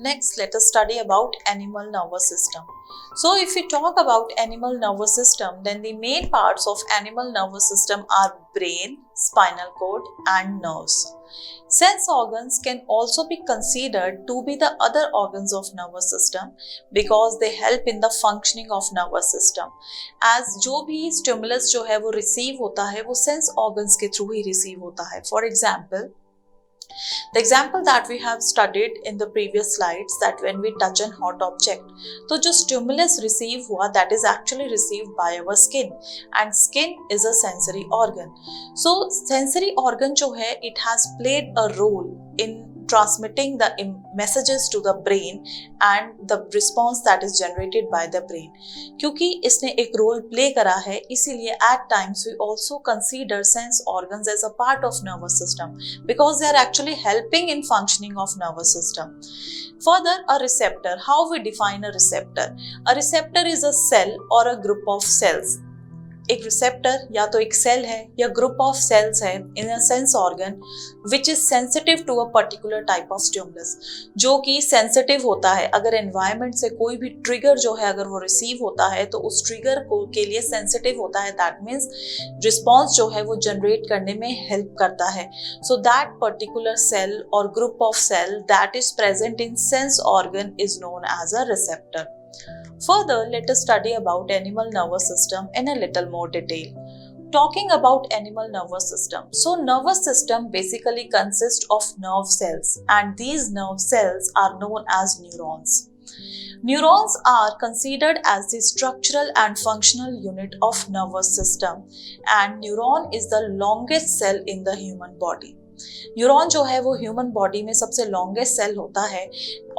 Next, let us study about animal nervous system. So if we talk about animal nervous system, then the main parts of animal nervous system are brain, spinal cord and nerves. Sense organs can also be considered to be the other organs of nervous system because they help in the functioning of nervous system. As जो भी stimulus जो है वो receive होता है वो sense organs के through ही receive होता है. For example, the example that we have studied in the previous slides, that when we touch an hot object, तो जो stimulus receive हुआ that is actually received by our skin, and skin is a sensory organ. So sensory organ जो है it has played a role in transmitting the messages to the brain and the response that is generated by the brain. क्योंकि इसने एक role play करा है इसीलिए at times we also consider sense organs as a part of nervous system because they are actually helping in functioning of nervous system. Further, a receptor. How we define a receptor? A receptor is a cell or a group of cells. एक receptor या तो एक cell है या group of cells है in a sense organ which is sensitive to a particular type of stimulus, जो कि sensitive होता है. अगर एनवायरनमेंट से कोई भी ट्रिगर जो है अगर वो रिसीव होता है तो उस ट्रिगर को के लिए सेंसिटिव होता है. दैट मीन्स रिस्पॉन्स जो है वो जनरेट करने में हेल्प करता है. सो दैट पर्टिकुलर सेल और group of cell that is present in sense organ is known as a receptor. Further, let us study about animal nervous system in a little more detail. Talking about animal nervous system. So nervous system basically consists of nerve cells and these nerve cells are known as neurons. Neurons are considered as the structural and functional unit of nervous system and neuron is the longest cell in the human body. Neuron जो है वो human body में सबसे longest cell होता है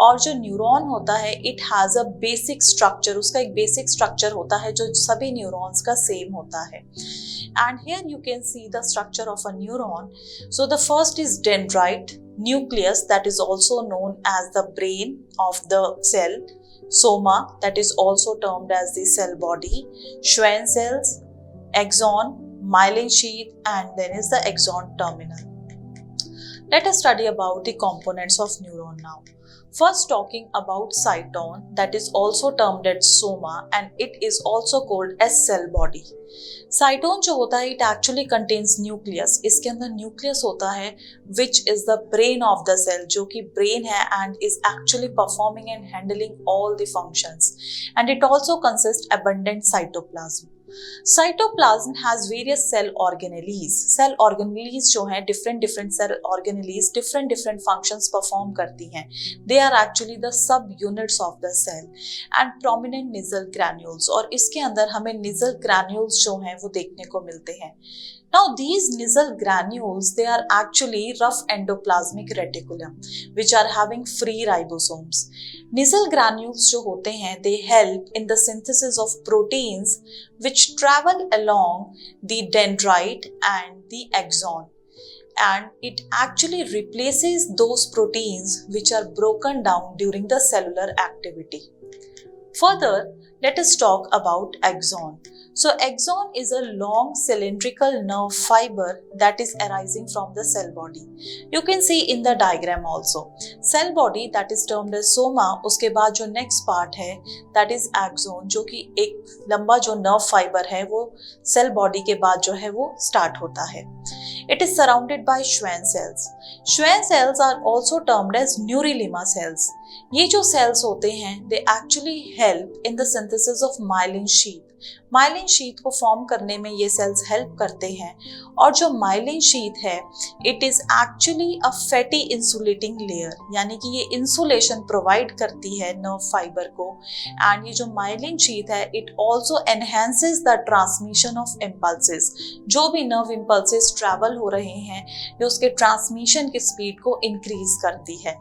और जो neuron होता है it has a basic structure. उसका एक बेसिक स्ट्रक्चर होता है जो सभी न्यूरॉन्स का सेम होता है. And here you can see the structure of a neuron. So the first is dendrite nucleus that is also known as the brain of the cell. Soma that is also termed as the cell body. Schwann cells, axon, myelin sheath and then is the axon terminal. Let us study about the components of neuron now. First, talking about cyton that is also termed as soma and it is also called as cell body. Cyton जो होता है it actually contains nucleus. इसके अंदर nucleus होता है which is the brain of the cell, जो कि brain है and is actually performing and handling all the functions. And it also consists abundant cytoplasm. Cytoplasm has various cell organelles. Cell organelles जो हैं different cell organelles different functions perform करती हैं. They are actually the sub units of the cell and prominent nasal granules. और इसके अंदर हमें nasal granules जो हैं वो देखने को मिलते हैं. Now these nasal granules they are actually rough endoplasmic reticulum which are having free ribosomes. Nasal granules जो होते हैं they help in the synthesis of proteins which travel along the dendrite and the axon and it actually replaces those proteins which are broken down during the cellular activity. Further, let us talk about axon. So axon is a long cylindrical nerve fiber that is arising from the cell body. You can see in the diagram also. Cell body that is termed as soma, उसके बाद जो next part है that is axon, जो कि एक लंबा जो nerve fiber है वो cell body के बाद जो है वो start होता है. It is surrounded by Schwann cells. Schwann cells are also termed as neurulima cells. ये जो cells होते हैं they actually help in the synthesis of myelin sheath. Myelin sheath को फॉर्म करने में ये सेल्स हेल्प करते हैं और जो माइलिन शीथ है it is actually a fatty insulating layer, यानी कि ये इंसुलेशन प्रोवाइड करती है नर्व फाइबर को. एंड ये जो माइलिन शीथ है it also enhances the transmission of impulses. जो भी नर्व इम्पल्सेस ट्रैवल हो रहे हैं ये उसके ट्रांसमिशन की स्पीड को इंक्रीज करती है.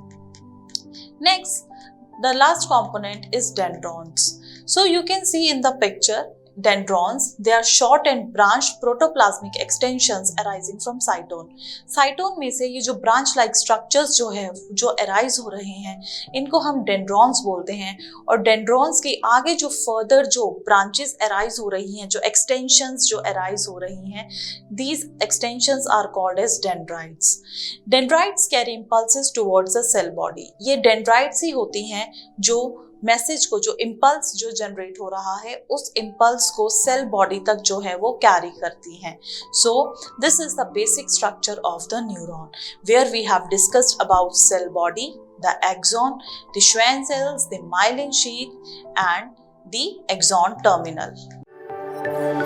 Next, the last component is dendrons. So you can see in the picture dendrons, they are short and branched protoplasmic extensions arising from cytone. cytone में से ये जो branch like structures जो है जो arise हो रहे हैं इनको हम dendrons बोलते हैं और dendrons के आगे जो further जो branches arise हो रही हैं जो extensions जो arise हो रही हैं these extensions are called as dendrites. Dendrites carry impulses towards the cell body. ये dendrites ही होती हैं जो मैसेज को जो इम्पल्स जो जनरेट हो रहा है उस इम्पल्स को सेल बॉडी तक जो है वो कैरी करती हैं. So this is the basic structure of the neuron where we have discussed about cell body, the axon, the Schwann cells, the myelin sheath and the axon terminal.